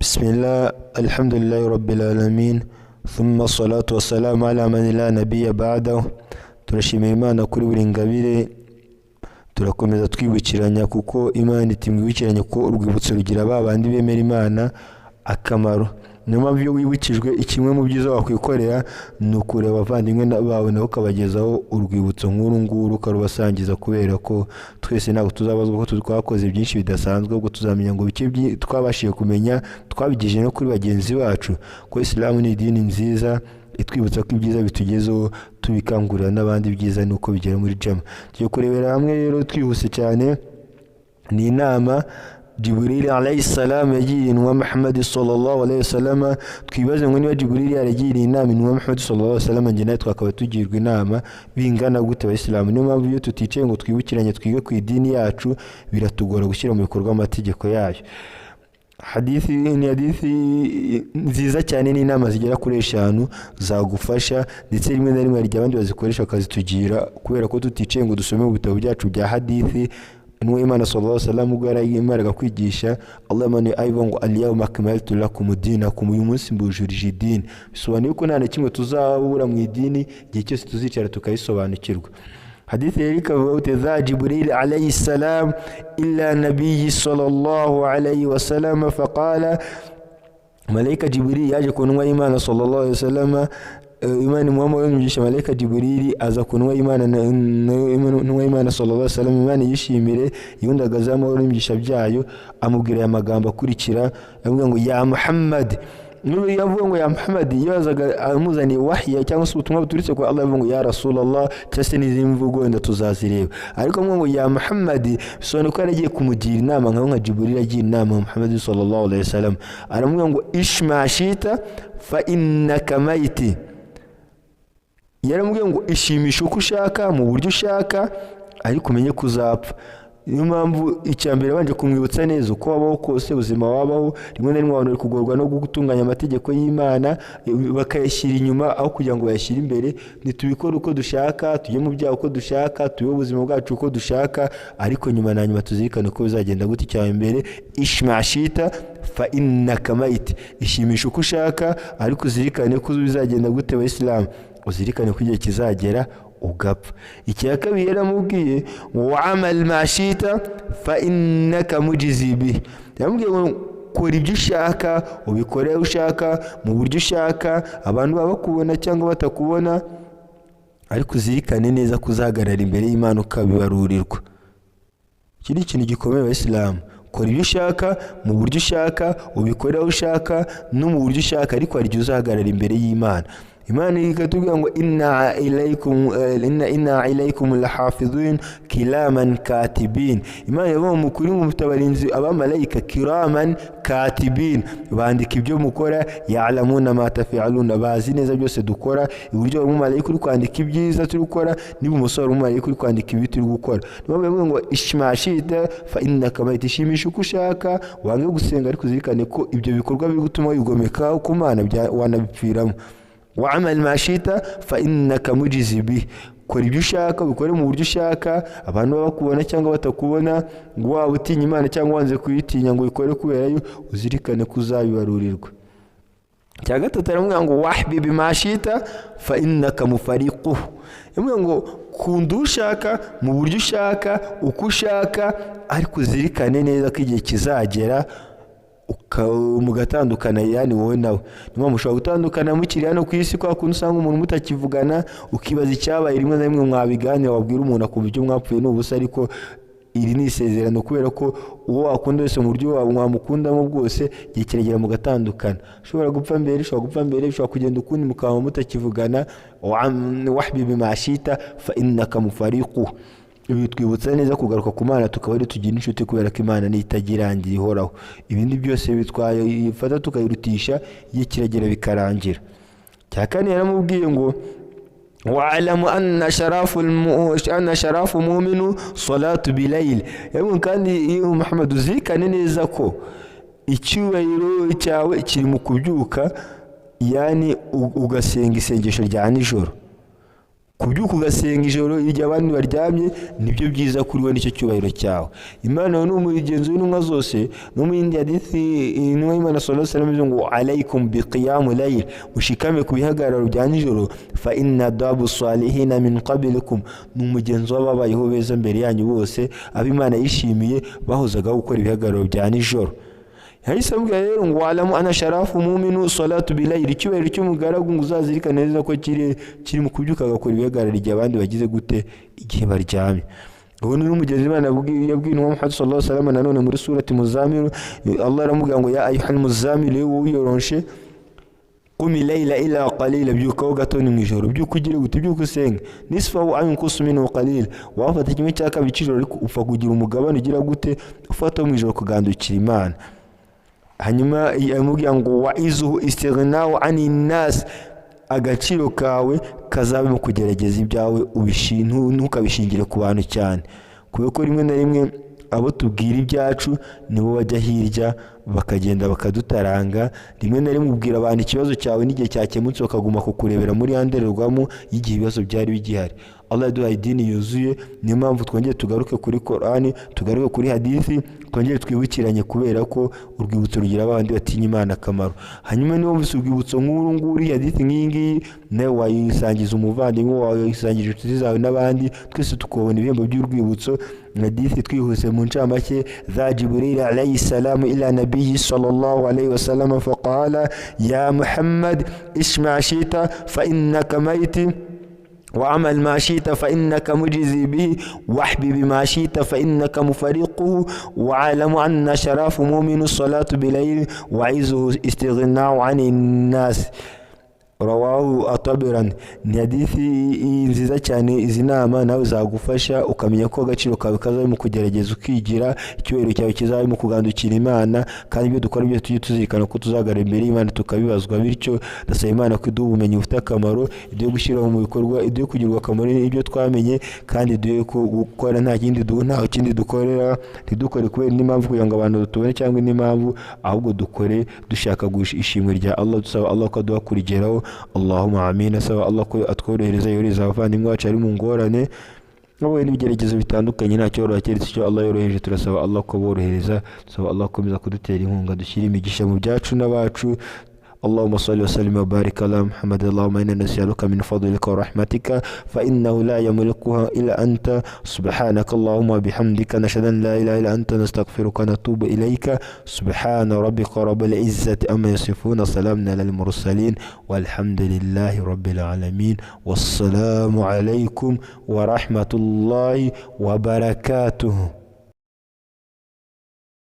بسم الله الحمد لله رب العالمين ثم الصلاة والسلام على من لا نبي بعده. turashimira Imana kuri buri ngabire, turakomeza twibukiranya kuko Imana itimwibukiranya ko urwibutso rugira babandi bemera Imana akamaro. Niyo mpamvu iyo wibukijwe ikimwe mu byiza wakwikorera ni ukureba abavandimwe bawe nabo ukabagezaho urwibutso nk'uru nguru ukarubasangiza, kubera ko twese ntabwo tuzabazwa ko twakoze byinshi bidasanzwe, ubwo tuzamenya ngo bike twabashije kumenya twabigije no kuri bagenzi bacu, ko Islam ni idini nziza itwibutsa ko ibyiza bitugezeho tubikangurira n'abandi. Ibyiza ni uko bigera muri jama. Tugiye kurebera hamwe rero twihuse cyane, ni inama Jibril alayhi salam yagiriye intumwa Muhammad sallallahu alayhi wasallam. Twibaze ngo niba Jibril yaragiriye inama intumwa Muhammad sallallahu alayhi wasallam, nge nawe twakaba tugirwa inama bingana gute abayisilamu? Niyo mpamvu iyo tuticaye ngo twibukiranye twige ku idini yacu biratugora gushyira mu bikorwa amategeko yayo. Hadithi ni hadithi nziza cyane, ni inama zigera kuri 5 zagufasha, ndetse rimwe na rimwe hari abandi bazikoresha akazitugira kubera ko tuticaye ngo dusome mu bitabo byacu bya hadithi. Intumwa Imana sallallahu alayhi wasallam ubwo yarayimaraga kwigisha, Allah mani ayivuga ngo al-yawma akmaltu lakum dinakum, uyu munsi mbujurije idini. Bisobanuye ko nta na kimwe tuzabura mu idini igihe cyose tuzicara tukayisobanukirwa. Hadithi ikavuga uti za Jibril alayhi salam illa nabiy sallallahu alayhi wasallam faqala, malaika Jibril yaje ku ntumwa Imana sallallahu alayhi wasallam. Imana Muhammad yumvisha malaika Jibril aza ku ntumwa Imana sallallahu alayhi wasallam. Imana yishimire yundagaza amahoro yumvisha byayo, amubwira aya magambo akurikira, avuga ngo ya Muhammad. Nubwo yavuga ngo ya Muhammad yazaga amuzaniye wahya cyangwa se ubutumwa buturutse kwa Allah, avuga ngo ya Rasulullah, cyase n'izimvugo wenda tuzazireba, ariko ngo ya Muhammad bisobanuye ko yaragiye kumugira inama nka Jibril agiye inama Muhammad sallallahu alayhi wasallam. Aramubwira ngo ishma shita fa innaka mayti, yaramubwira ngo ishimisha uko ushaka mu buryo ushaka, ariko umenye kuzapfa. Niyo mpamvu icyambere banje kumwibutsa neza uko wabaho kose ubuzima wabaho, rimwe na rimwe abantu bari kugorwa no gutunganya amategeko y'Imana bakayashyira inyuma aho kugira ngo bayashyire imbere. Nitubikora uko dushaka, tujye mu byaha uko dushaka, tuyo ubuzima bwacu uko dushaka, ariko nyuma na nyuma tuzirikane uko bizagenda gute. Icyambere ishma shita fa innaka mayit, ishimisha uko ushaka ariko uzirikane ko bizagenda gute. Abayisilamu uzirikane ko igihe kizagera ugapfa. Icya kabiri yaramubwiye wa amal mashita fa innaka mujizi bi, yaramubwiye ngo kora ibyo ushaka, ubikore ushaka mu buryo ushaka, abantu baba bakubona cyangwa batakubona, ariko uzirikane neza kuzahagarara imbere y'Imana ukabibarurirwa. Iki ni ikintu gikomeye abayisilamu. Kora ibyo ushaka mu buryo ushaka, ubikore ushaka no mu buryo ushaka, ariko hari igihe uzahagarara imbere y'Imana. Imana ikatubwira ngo inna ilaykum lahafidhin kiraman katibin. Imana yavuga mu kuri mu mutabarinzi abamalayika kiraman katibin, bandika ibyo mukora, ya'lamuna ma taf'aluna, bazi neza byose dukora. Iburyo mu malayika uri kwandika ibyiza turi gukora, n'ibumoso mu malayika uri kwandika ibibi turi gukora. Niyo bavuga ngo ishmashita fa innaka mayit, ishimisha uko ushaka, wange gusenga ariko uzirikane ko ibyo bikorwa biri gutuma wigomeka ku Mana wanabipfiramo. wa amal mashita fa innaka mujizi bi, kora ibyo ushaka, ubikore mu buryo ushaka, abantu baba bakubona cyangwa batakubona, ngo waba utinya Imana cyangwa wanze kuyitinya ngo ubikore kubera yo, uzirikane ko uzabibarurirwa. Cya gatatu aramubwira ngo wahbib mashita fa innaka mufariquhu, yamubwira ngo kunda ushaka mu buryo ushaka uko ushaka, ariko uzirikane neza ko igihe kizagera mugatandukana, yani wowe nawe. Niyo mushobora gutandukana mukiri hano ku isi, kwa kuntu usanga umuntu mutakivugana, ukibaza icyabaye, rimwe na rimwe mwabiganira, wabwira umuntu akumva ibyo mwapfuye n'ubusa, ariko iri ni isezerano, kubera ko uwo wakunda wese mu buryo mwamukundamo bwose igihe kiregera mugatandukana. Ushobora gupfa mbere, ushobora kugenda ukundi mukaba mutakivugana. wahbib mashita fa innaka mufariquhu, ibi twibutsa neza kugaruka ku Mana, tukaba ari tugira inshuti, kubera ko Imana ni itagirangira ihoraho. Ibindi byose bitwaye ifata tukayirutisha, igihe kiragera bikarangira. Cya kane yaramubwiye ngo wa'lamu anna sharafu mu'minu salatu bilayl, yamwe kandi iyo Muhammad uzirikane neza ko icyubahiro cyawe kiri mu kubyuka, yani ugasenga isengesho rya nijoro. kubyuka ugasenga ijoro igihe abandi baryamye nibyo byiza kuri we, nicyo cyubahiro cyawe. Imana ni umugenzi w'intumwa zose. No mu yindi hadithi intumwa y'Imana sallallahu alaihi wasallam ngo alaykum biqiyam layl, mushikame ku bihagararo bya nijoro, fa inna dabu salihina min qablikum, ni umugenzi w'ababayeho beza mbere yanyu bose, ab'Imana yishimiye bahozaga gukora ibihagararo bya nijoro. Yahise ambwira rero ngo alamu ana sharafu mu'minu salatu bilayli, icyubahiro cy'umugaragu ngo uzazirikane neza ko kiri mu kubyuka agakora ibihagararo igihe abandi bagize gute, igihe baryamye. ubu ni n'umugenzi Imana yabwiye Muhammad sallallahu alaihi wasallam nanone muri surati Muzammil, Allah aramubwira ngo ya ayyuhal muzammil, wowe uyoronshe qumi layla ila qalila, byukaho gato ni mwijoro, byuka ugire gute, byuka usenge, nisfahu aw inqus minhu qalil, wafata kimwe cya kabiri cy'ijoro ariko upfa kugira umugabane ugira gute, ufata mwijoro kugandukira Imana. Hanyuma yamubwira ngo wa izuhu istighna'u 'ani nas, agaciro kawe kazabe mu kugerageza ibyawe, ntukabishingire ku bantu cyane, kubera ko rimwe na rimwe abo tubwira ibyacu nibo bajya hirya bakagenda bakadutaranga. Rimwe na rimwe ubwira abantu ikibazo cyawe n'igihe cyakemutse bakaguma kukurebera muri yandererwamo y'igihe ibibazo byari bigihari. Allah yaduhaye idini yuzuye, niyo mpamvu twongeye tugaruke kuri Qur'ani, tugaruke kuri hadithi, twongeye twibukiranye, kubera ko urwibutso rugira abandi batinya Imana akamaro. Hanyuma niba wumvise urwibutso nk'uru nguru, hadithi nk'iyi nawe wayisangiza umuvandimwe wawe, wayisangiza inshuti zawe n'abandi, twese tukabona ibihembo by'urwibutso. Hadithi twihuse mu ncamake, za Jibril alayhi salam ila nabiyyi sallallahu alayhi wasallam faqala ya Muhammad ishma' shita fa innaka mayt وعمل ما شئت فإنك مجزي به واحبب ما شئت فإنك مفارقه وعلم أن شرف مؤمن الصلاة بليل وعزه استغناء عن الناس. rawahu atabiran. Ni hadithi nziza cyane, izi nama nawe zagufasha ukamenya ko agaciro kawe kazabe mu kugerageza ukigira, icyubahiro cyawe kizabe mu kugandukira Imana, kandi ibyo dukora byose tujye tuzirikana ko tuzagarara imbere y'Imana tukabibazwa. Bityo ndasaba Imana ko iduha ubumenyi bufite akamaro, ibyo gushyira mu bikorwa, ibyo kugirwa akamaro ibyo twamenye, kandi duhe ko gukora nta kindi dukorera, ntidukore kubera n'impamvu kugira ngo abantu tubone cyangwa n'impamvu, ahubwo dukore dushaka ishimwe rya Allah, dusaba Allah ko aduha kurigeraho. Allahumma amin. Asaba Allah ko atworohereza, yohereza abavandimwe bacu ari mu ngorane wowe n'ibigeragezo bitandukanye, nta cyoroha keretse icyo Allah yoroheje. Turasaba Allah ko borohereza, turasaba Allah komeza kudutera inkunga, dushyira imigisha mu byacu n'abacu. اللهم صل وسلم وبارك على محمد. اللهم إنا نسألك من فضلك ورحمتك فإنه لا يملكها إلا أنت. سبحانك اللهم وبحمدك، نشهد أن لا إله إلا أنت، نستغفرك ونتوب إليك. سبحان ربك رب العزة أما يصفون، سلام على المرسلين، والحمد لله رب العالمين، والسلام عليكم ورحمة الله وبركاته.